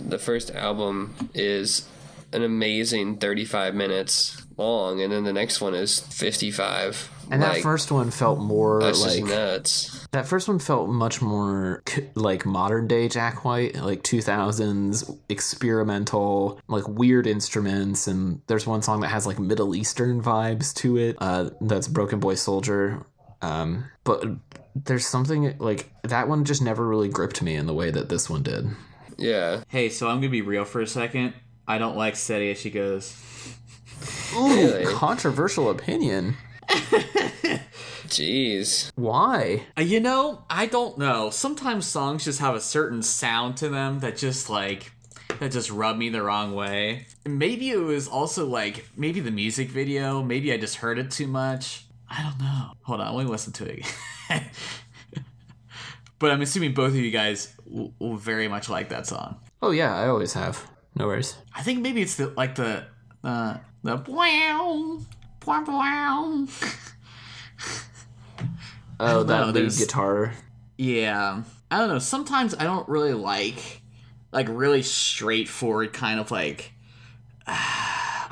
album is an amazing 35 minutes long, and then the next one is 55. And like, that first one felt more that's like... just nuts. That first one felt much more like modern day Jack White, like 2000s, experimental, like weird instruments. And there's one song that has like Middle Eastern vibes to it. That's Broken Boy Soldier. But there's something like that one just never really gripped me in the way that this one did. Yeah. Hey, so I'm gonna be real for a second. I don't like Steady As She Goes. Ooh, Really? Controversial opinion. Jeez. Why? You know, I don't know. Sometimes songs just have a certain sound to them that just rub me the wrong way. Maybe it was also like, maybe the music video, maybe I just heard it too much. I don't know. Hold on, let me listen to it again. But I'm assuming both of you guys will very much like that song. Oh yeah, I always have. No worries. I think maybe it's the wow, wow. Oh, that lead there's- guitar. Yeah, I don't know. Sometimes I don't really like really straightforward kind of like.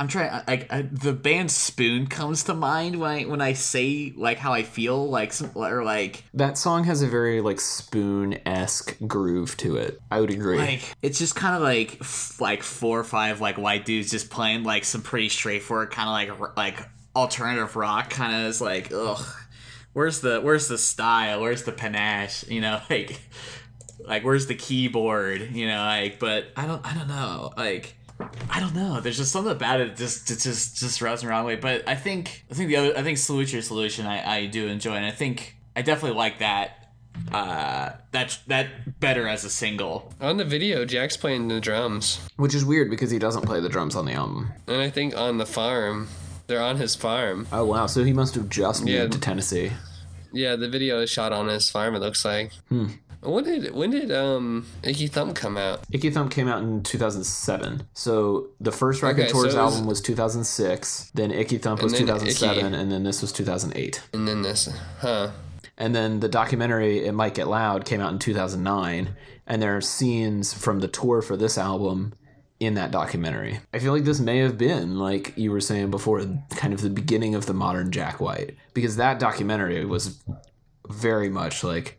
I'm trying. The band Spoon comes to mind when I say like how I feel or like. That song has a very like Spoon-esque groove to it. I would agree. Like it's just kind of like 4 or 5 like white dudes just playing like some pretty straightforward kind of like alternative rock kind of is like ugh. Where's the style? Where's the panache? You know, like where's the keyboard? You know, like but I don't know. Like I don't know. There's just something about it that just rubs me the wrong way. But I think Salute Your Solution I do enjoy, and I think I definitely like that. That better as a single. On the video, Jack's playing the drums. Which is weird because he doesn't play the drums on the album. And I think on the farm, they're on his farm. Oh wow, so he must have just moved to Tennessee. Yeah, the video is shot on his farm, it looks like. When did Icky Thump come out? Icky Thump came out in 2007. So the first Raconteurs album was 2006, then Icky Thump was 2007, and then this was 2008. And then this, huh? And then the documentary It Might Get Loud came out in 2009, and there are scenes from the tour for this album in that documentary. I feel like this may have been, like you were saying before, kind of the beginning of the modern Jack White, because that documentary was very much like,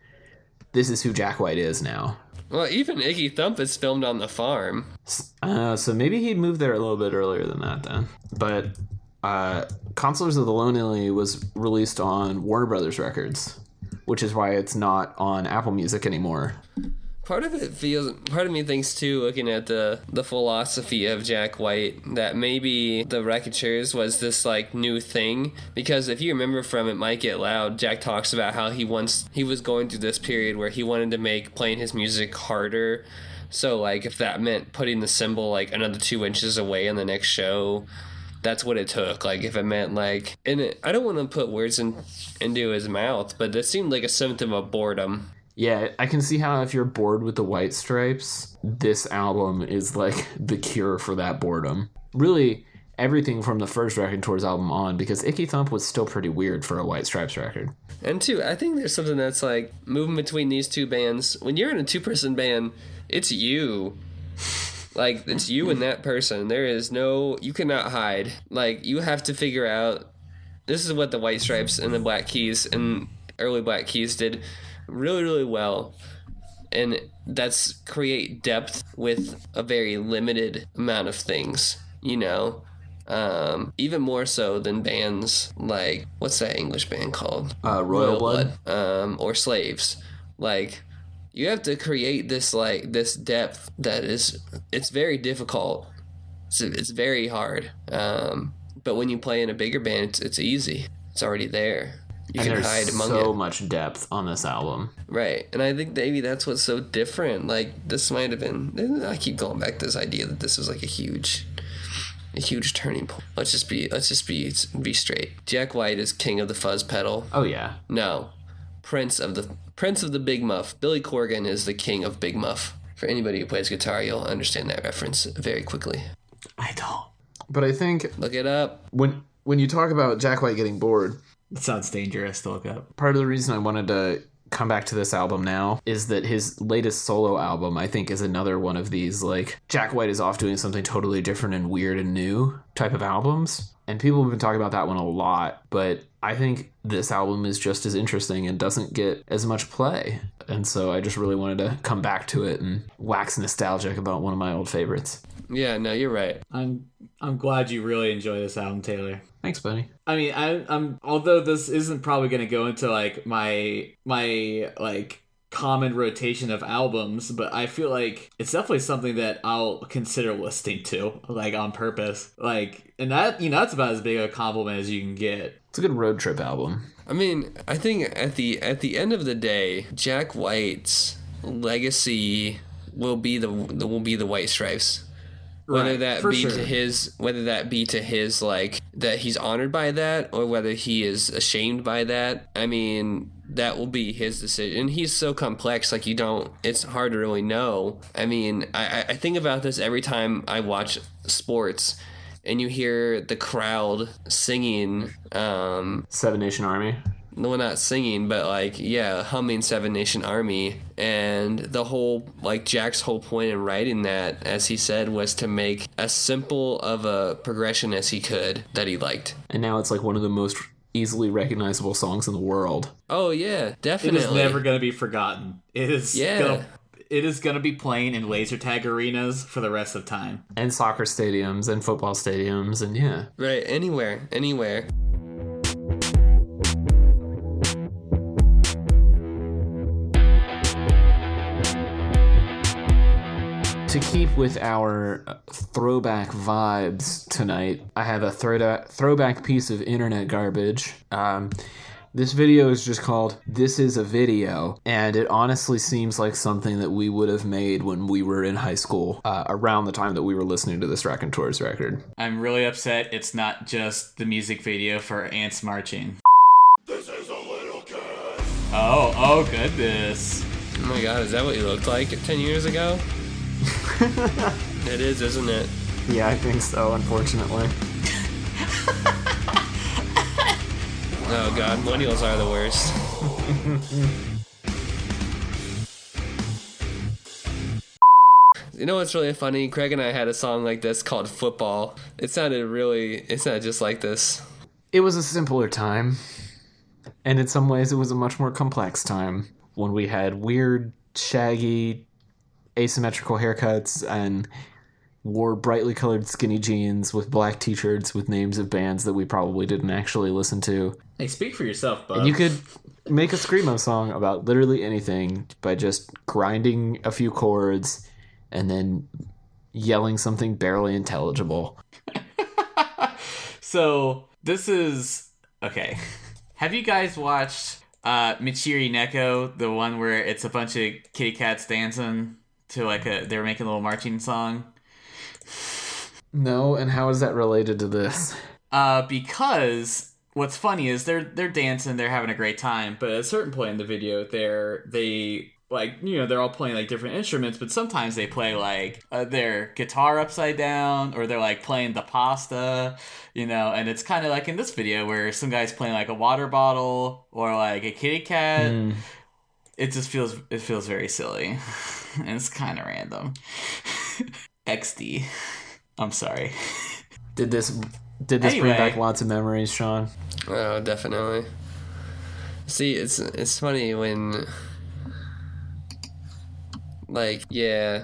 this is who Jack White is now. Well, even Icky Thump is filmed on the farm. So maybe he moved there a little bit earlier than that then. But Consolers of the Lonely was released on Warner Brothers Records, which is why it's not on Apple Music anymore. Part of me thinks too, looking at the philosophy of Jack White, that maybe the Raconteurs was this like new thing, because if you remember from It Might Get Loud, Jack talks about how he was going through this period where he wanted to make playing his music harder. So like if that meant putting the cymbal like another 2 inches away in the next show, that's what it took. Like if it meant like, and I don't want to put words into his mouth, but that seemed like a symptom of boredom. Yeah, I can see how if you're bored with the White Stripes, this album is like the cure for that boredom. Really, everything from the first Raconteurs album on, because Icky Thump was still pretty weird for a White Stripes record. And two, I think there's something that's like moving between these two bands. When you're in a 2-person band, it's you. Like, it's you and that person. There is you cannot hide. Like, you have to figure out, this is what the White Stripes and the Black Keys and early Black Keys did really, really well, and that's create depth with a very limited amount of things, you know, even more so than bands like, what's that English band called? Royal Blood. Or Slaves. Like, you have to create this depth that it's very difficult. It's very hard, but when you play in a bigger band, it's easy. It's already there. You can hide among it. There's so much depth on this album. Right. And I think maybe that's what's so different. Like, this might have been... I keep going back to this idea that this was like a huge turning point. Let's just be straight. Jack White is king of the fuzz pedal. Oh, yeah. No. Prince of the Big Muff. Billy Corgan is the king of Big Muff. For anybody who plays guitar, you'll understand that reference very quickly. I don't. But I think... Look it up. When you talk about Jack White getting bored... It sounds dangerous to look up. Part of the reason I wanted to come back to this album now is that his latest solo album, I think, is another one of these, like, Jack White is off doing something totally different and weird and new type of albums. And people have been talking about that one a lot, but I think this album is just as interesting and doesn't get as much play. And so I just really wanted to come back to it and wax nostalgic about one of my old favorites. Yeah, no, you're right. I'm glad you really enjoy this album, Taylor. Thanks, buddy. I mean, I'm although this isn't probably going to go into like my like common rotation of albums, but I feel like it's definitely something that I'll consider listening to, like, on purpose. Like, and that, you know, that's about as big a compliment as you can get. It's a good road trip album. I mean, I think at the end of the day, Jack White's legacy will be the White Stripes. Whether Right, that for be sure. to his like that he's honored by that, or whether he is ashamed by that. I mean, that will be his decision. He's so complex, like it's hard to really know. I mean, I think about this every time I watch sports and you hear the crowd singing Seven Nation Army. no, not singing, but like, yeah, humming Seven Nation Army. And the whole, like, Jack's whole point in writing that, as he said, was to make as simple of a progression as he could that he liked. And now it's like one of the most easily recognizable songs in the world. Oh, yeah, It definitely. is never going to be forgotten. It is going to be playing in laser tag arenas for the rest of time. And soccer stadiums and football stadiums, and yeah. Right, anywhere. To keep with our throwback vibes tonight, I have a throwback piece of internet garbage. This video is just called This Is a Video, and it honestly seems like something that we would have made when we were in high school, around the time that we were listening to this Raconteurs record. I'm really upset it's not just the music video for Ants Marching. This is a little kid. Oh goodness. Oh my god, is that what he looked like 10 years ago? It is, isn't it? Yeah, I think so, unfortunately. Oh god, millennials are the worst. You know what's really funny? Craig and I had a song like this called Football. It sounded just like this. It was a simpler time, and in some ways it was a much more complex time, when we had weird, shaggy, asymmetrical haircuts and wore brightly colored skinny jeans with black t-shirts with names of bands that we probably didn't actually listen to. Hey, speak for yourself, bud. And you could make a screamo song about literally anything by just grinding a few chords and then yelling something barely intelligible. So, this is... Okay. Have you guys watched Michiri Neko, the one where it's a bunch of kitty cats dancing to like they're making a little marching song? No, and how is that related to this? Because what's funny is they're dancing, they're having a great time, but at a certain point in the video, they like, you know, they're all playing like different instruments, but sometimes they play like their guitar upside down, or they're like playing the pasta, you know, and it's kind of like in this video where some guy's playing like a water bottle or like a kitty cat. It just feels very silly, and it's kind of random. XD. I'm sorry. Did this Anyway. bring back lots of memories, Sean? Oh, definitely. See, it's funny when, like, yeah.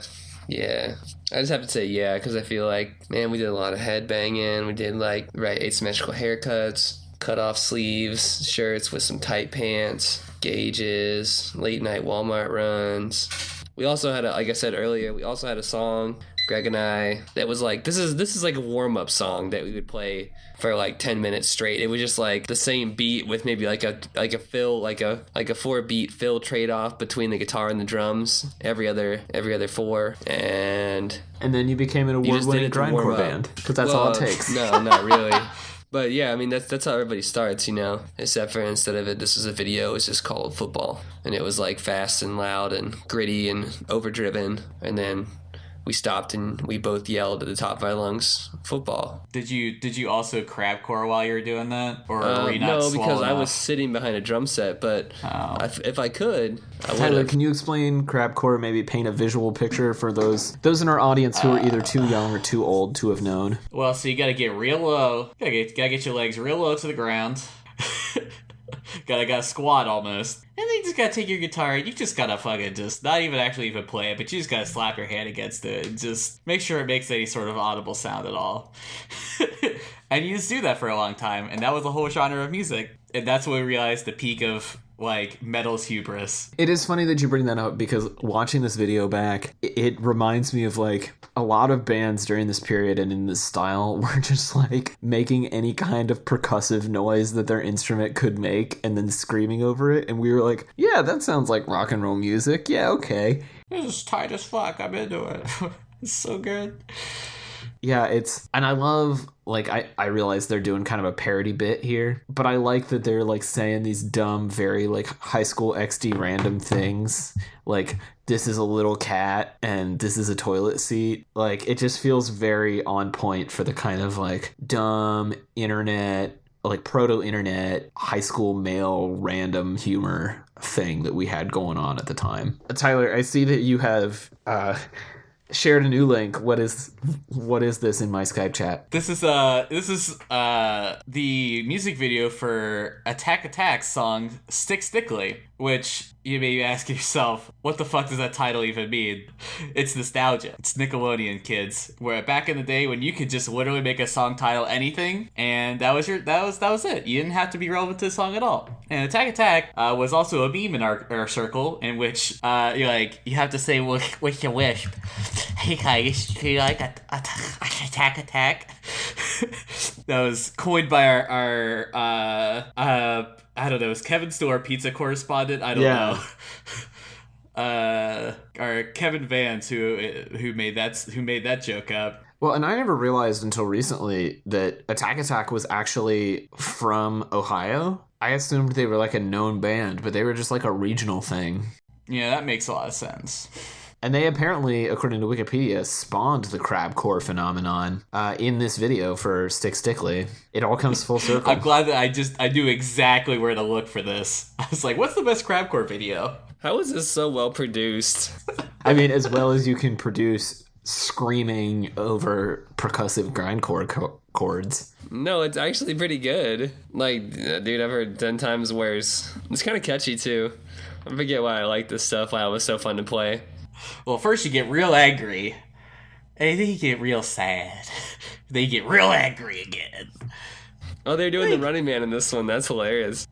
I just have to say yeah, because I feel like, man, we did a lot of headbanging. We did, like, asymmetrical haircuts, cut off sleeves, shirts with some tight pants, gauges, late night Walmart runs. We also had like I said earlier, we also had a song, Greg and I, that was like, this is like a warm-up song that we would play for like 10 minutes straight. It was just like the same beat with maybe like a fill, like a 4-beat fill trade-off between the guitar and the drums every other 4, and then you became an you just did award-winning it to warm grindcore up. band, because that's all it takes. No, not really. But yeah, I mean, that's how everybody starts, you know, except for instead of it, this is a video, it's just called Football. And it was like fast and loud and gritty and overdriven. And then we stopped and we both yelled at the top of our lungs, "Football!" Did you also crabcore while you were doing that, or were you not No, swole because I was enough? sitting behind a drum set. But if I could, I would Tyler, have. can you explain crabcore? Maybe paint a visual picture for those in our audience who are either too young or too old to have known. Well, so you gotta get real low. Gotta get your legs real low to the ground. gotta squat almost. And then you just gotta take your guitar and you just gotta fucking just not even play it, but you just gotta slap your hand against it and just make sure it makes any sort of audible sound at all. And you just do that for a long time, and that was the whole genre of music. And that's when we realized the peak of like metal's hubris. It is funny that you bring that up because watching this video back, it reminds me of like a lot of bands during this period and in this style were just like making any kind of percussive noise that their instrument could make and then screaming over it. And we were like, yeah, that sounds like rock and roll music. Yeah, okay. This is tight as fuck. I'm into it. It's so good. Yeah, and I love, like, I realize they're doing kind of a parody bit here, but I like that they're, like, saying these dumb, very, like, high school XD random things, like, this is a little cat, and this is a toilet seat. Like, it just feels very on point for the kind of, like, dumb internet, like, proto-internet, high school male random humor thing that we had going on at the time. Tyler, I see that you have, shared a new link. What is this in my Skype chat? This is the music video for Attack Attack's song Stick Stickly, which you may be asking yourself, what the fuck does that title even mean? It's nostalgia. It's Nickelodeon, kids. Where back in the day when you could just literally make a song title anything, and that was it. You didn't have to be relevant to the song at all. And Attack Attack was also a meme in our circle, in which you have to say what you wish. Hey guys, do you like Attack Attack? That was coined by our I don't know, is Kevin still our pizza correspondent? I don't know. Our Kevin Vance who made that joke up. Well, and I never realized until recently that Attack Attack was actually from Ohio. I assumed they were like a known band, but they were just like a regional thing. Yeah, that makes a lot of sense. And they apparently, according to Wikipedia, spawned the crabcore phenomenon in this video for Stick Stickly. It all comes full circle. I'm glad that I knew exactly where to look for this. I was like, what's the best crabcore video? How is this so well produced? I mean, as well as you can produce screaming over percussive grindcore chords. No, it's actually pretty good. Like, dude, I've heard 10 times worse. It's kind of catchy, too. I forget why I like this stuff, why it was so fun to play. Well, first you get real angry, and then you get real sad. Then you get real angry again. Oh, they're doing the Running Man in this one. That's hilarious.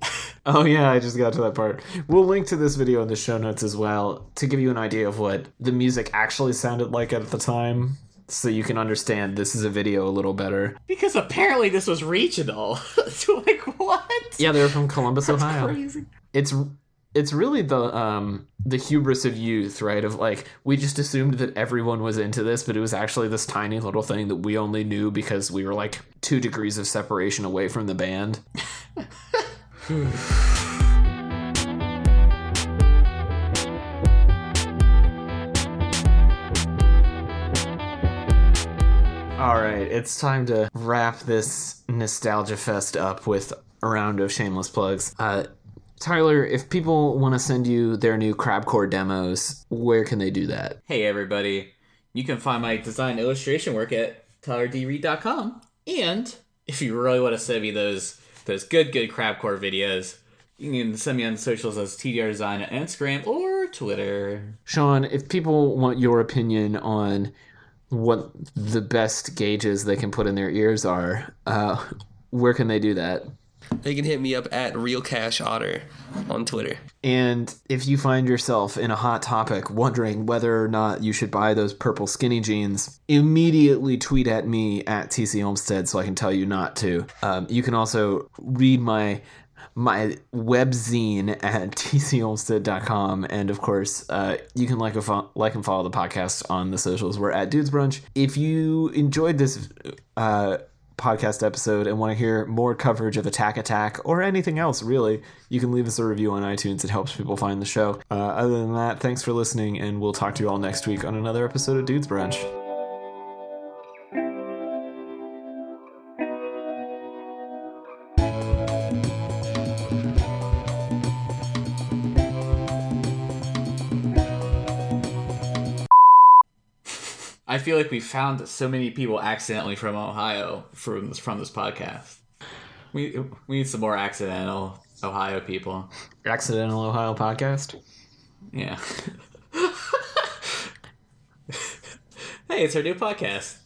Oh yeah, I just got to that part. We'll link to this video in the show notes as well to give you an idea of what the music actually sounded like at the time, so you can understand this is a video a little better. Because apparently this was regional. Like, what? Yeah, they're from Columbus, That's Ohio. crazy. It's really the hubris of youth, right? Of like, we just assumed that everyone was into this, but it was actually this tiny little thing that we only knew because we were like 2 degrees of separation away from the band. All right, it's time to wrap this nostalgia fest up with a round of shameless plugs. Tyler, if people want to send you their new crabcore demos, where can they do that? Hey everybody, you can find my design illustration work at tylerdreed.com. And if you really want to send me those good crabcore videos, you can send me on socials as TDR Design on Instagram or Twitter. Sean, if people want your opinion on what the best gauges they can put in their ears are, where can they do that? They can hit me up at RealCashOtter on Twitter. And if you find yourself in a hot topic wondering whether or not you should buy those purple skinny jeans, immediately tweet at me at TC Olmstead so I can tell you not to. You can also read my webzine at tcolmstead.com, and of course you can like and follow the podcast on the socials. We're at Dudes Brunch. If you enjoyed this podcast episode and want to hear more coverage of Attack or anything else, really, you can leave us a review on iTunes. It helps people find the show. Other than that, thanks for listening, and we'll talk to you all next week on another episode of Dudes Brunch. I feel like we found so many people accidentally from Ohio from this podcast. We need some more accidental Ohio people. Accidental Ohio podcast? Yeah. Hey, it's our new podcast.